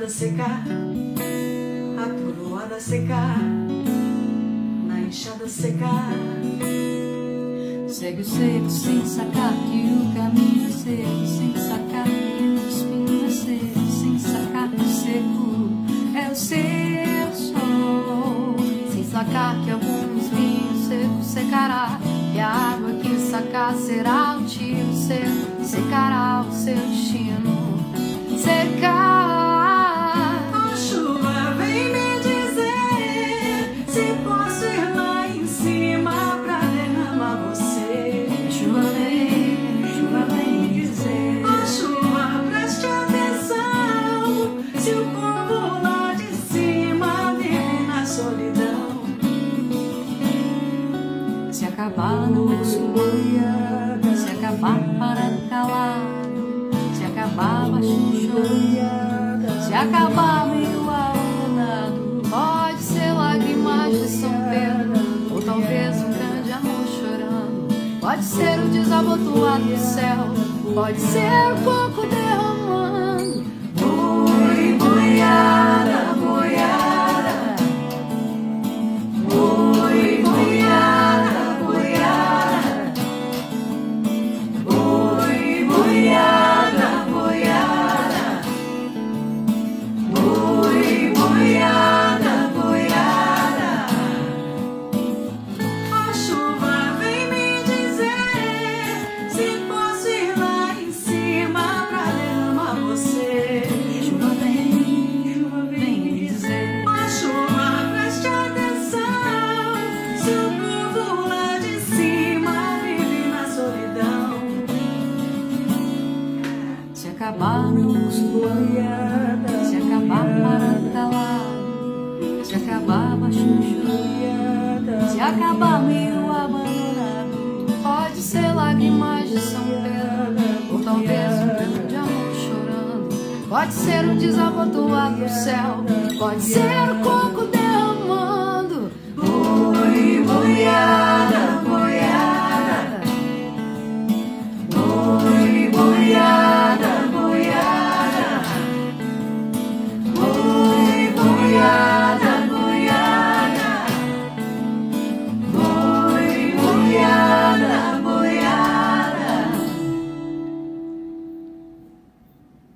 enxada secar, a coroada secar, na enxada secar. Segue o seco sem sacar que o caminho é seco, sem sacar que o espinho é seco, sem sacar que o seco é o seu sol, sem sacar que algum espinho seco secará, e a água que sacar será o tiro seco, secará o seu destino, secar. A chuva vem me dizer se posso ir lá em cima pra derramar você. Chuva vem dizer. A chuva, preste atenção, se o povo lá de cima vive na solidão. Se acabar no mundo, se acabar parado calado, se acabar baixinho chorando, se acabar meio abandonado, pode ser lágrimas de São Pedro, ou talvez um grande amor chorando, pode ser o desabotoado do céu, pode ser o coco derramando. Oi, boiada, boiada. Oi, boiada, boiada. Oi, boiada, boiada. Oi, boiada, boiada. A chuva vem me dizer se posso ir lá em cima pra derramar você. Chuva vem me dizer. A chuva, preste atenção, se o povo lá de cima vive na solidão. Se acabar no mundo, se acabar parado calado, se acabar baixinho chorando, se acabar meio abandonado, pode ser lágrimas de São Pedro, ou talvez um grande amor chorando, pode ser um desabotoado do céu, pode ser o coco derramando. Oi, boiada.